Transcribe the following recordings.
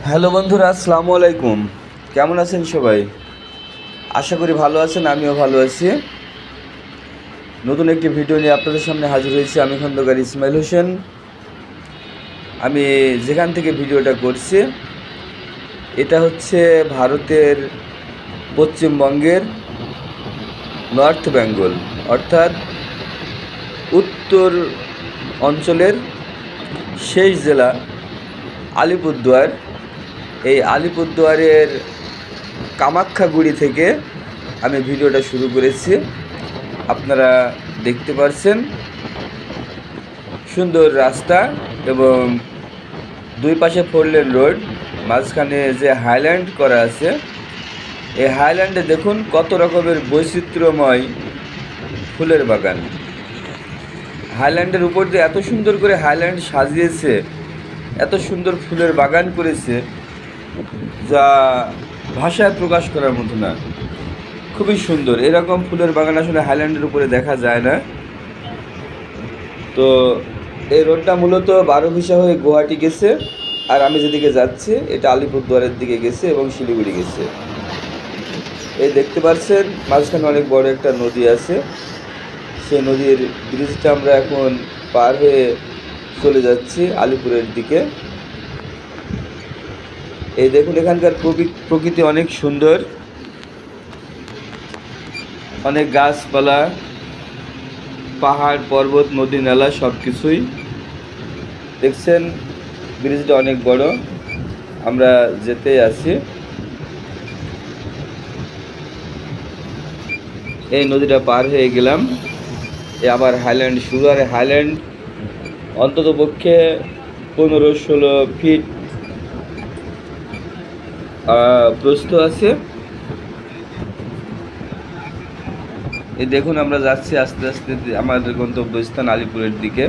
Hello বন্ধুরা, আসসালামু আলাইকুম। কেমন আছেন সবাই? আশা করি ভালো আছেন, আমিও ভালো আছি। নতুন একটি ভিডিও নিয়ে আপনাদের সামনে হাজির হয়েছি। আমি খন্দকার ইসমাইল হোসেন। আমি যেখান থেকে ভিডিওটা করছি এটা হচ্ছে ভারতের পশ্চিমবঙ্গের নর্থ বেঙ্গল, অর্থাৎ উত্তর অঞ্চলের শেষ জেলা আলিপুরদুয়ার। এই আলিপুরদুয়ারের কামাখ্যাগুড়ি থেকে আমি ভিডিওটা শুরু করেছি। আপনারা দেখতে পাচ্ছেন সুন্দর রাস্তা এবং দুই পাশে 4 লেন রোড, মাঝখানে যে হাইল্যান্ড করা আছে, এই হাইল্যান্ডে দেখুন কত রকমের বৈচিত্র্যময় ফুলের বাগান। হাইল্যান্ডের উপর দিয়ে এত সুন্দর করে হাইল্যান্ড সাজিয়েছে, এত সুন্দর ফুলের বাগান করেছে যা ভাষায় প্রকাশ করার মতো না। খুবই সুন্দর। এরকম ফুলের বাগান আসলে হাইল্যান্ডের উপরে দেখা যায় না। তো এই রোডটা মূলত বারোভিসা হয়ে গুয়াহাটি গেছে, আর আমি যেদিকে যাচ্ছি এটা আলিপুরদুয়ারের দিকে গেছে এবং শিলিগুড়ি গেছে। এই দেখতে পাচ্ছেন মাঝখানে অনেক বড় একটা নদী আছে। সেই নদীর ব্রিজটা আমরা এখন পার হয়ে চলে যাচ্ছি আলিপুরের দিকে। এই দেখুন এখানকার প্রকৃতি অনেক সুন্দর, অনেক গাছপালা, পাহাড় পর্বত, নদী নালা সব কিছুই দেখছেন। ব্রিজটা অনেক বড়, আমরা যেতেই আছি। এই নদীটা পার হয়ে গেলাম, আবার হাইল্যান্ড শুরু। আর হাইল্যান্ড অন্তত পক্ষে 15-16 ফিট প্রস্থ আছে। এই দেখুন আমরা যাচ্ছি আস্তে আস্তে আমাদের গন্তব্যস্থান আলিপুরের দিকে।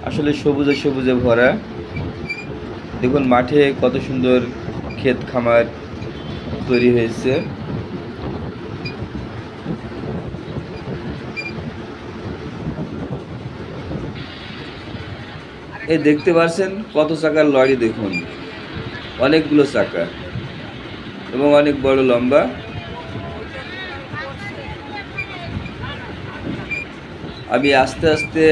আসলে সবুজে সবুজে ভরা। দেখুন মাঠে কত সুন্দর ক্ষেত খামার তৈরি হয়েছে। এই দেখতে পাচ্ছেন কত চাকার লরি, দেখুন অনেকগুলো চাকা এবং অনেক বড় লম্বা। আমি আস্তে আস্তে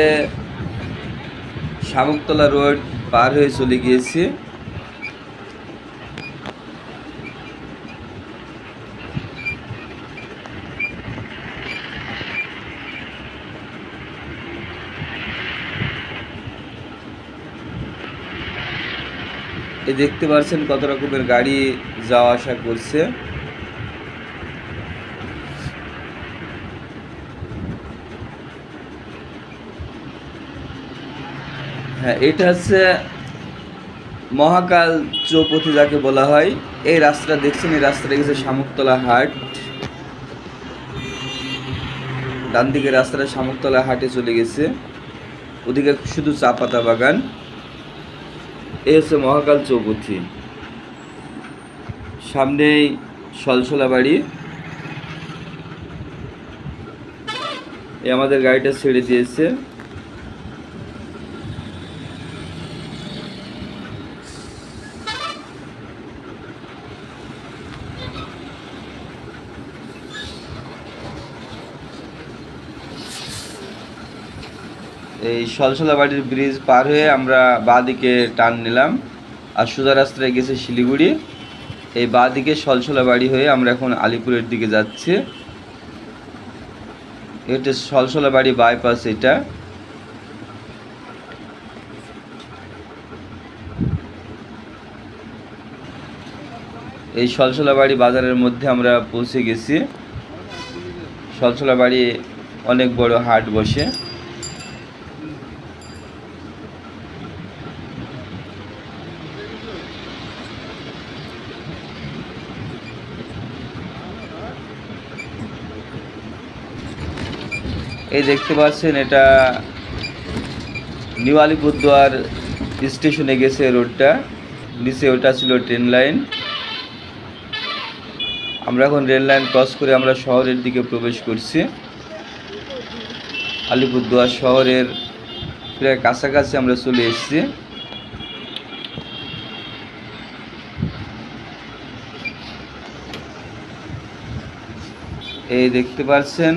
শামুকতলা রোড পার হয়ে চলে গিয়েছি। এই দেখতে পাচ্ছেন কত রকমের গাড়ি যাওয়া আসা করছে। হ্যাঁ, এটা হচ্ছে মহাকাল চৌপথি যাকে বলা হয়। এই রাস্তাটা দেখছেন, এই রাস্তাটা গেছে শামুকতলা হাট। ডান দিকে রাস্তাটা শামুকতলা হাটে চলে গেছে, ওদিকে শুধু চা পাতা বাগান। এই হচ্ছে মহাকাল চৌপথি। সামনেই সলসলা বাড়ি। এই আমাদের গাড়িটা ছেড়ে দিয়েছে। এই সলসলা বাড়ির ব্রিজ পার হয়ে আমরা বাঁ দিকে টার্ন নিলাম, আর সোজা রাস্তায় গেছে শিলিগুড়ি। এই বাঁ দিকে সলসলা বাড়ি হয়ে আমরা এখন আলিপুরের দিকে যাচ্ছি। এটা সলসলা বাড়ি বাইপাস। এটা এই সলসলা বাড়ি বাজারের মধ্যে আমরা পৌঁছে গেছি। সলসলা বাড়ি অনেক বড় হাট বসে। এই দেখতে পাচ্ছেন এটা নিউ আলিপুরদুয়ার স্টেশনে গেছে রোডটা। নিচে ওটা ছিল ট্রেন লাইন। আমরা এখন রেল লাইন ক্রস করে আমরা শহরের দিকে প্রবেশ করছি। আলিপুরদুয়ার শহরের প্রায় কাছাকাছি আমরা চলে এসেছি। এই দেখতে পাচ্ছেন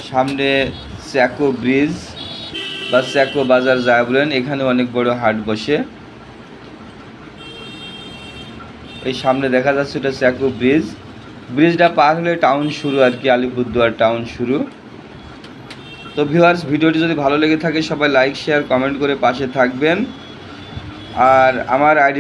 সামনে চ্যাকো ব্রিজ বা চ্যাকো বাজার যা বলেন, এখানে অনেক বড় হাট বসে। এই সামনে দেখা যাচ্ছে এটা চ্যাকো ব্রিজ। ব্রিজটা পার হলে টাউন শুরু আর কি, আলিপুরদুয়ার টাউন শুরু। তো ভিউয়ার্স, ভিডিওটি যদি ভালো লেগে থাকে সবাই লাইক শেয়ার কমেন্ট করে পাশে থাকবেন। আর আমার আইডি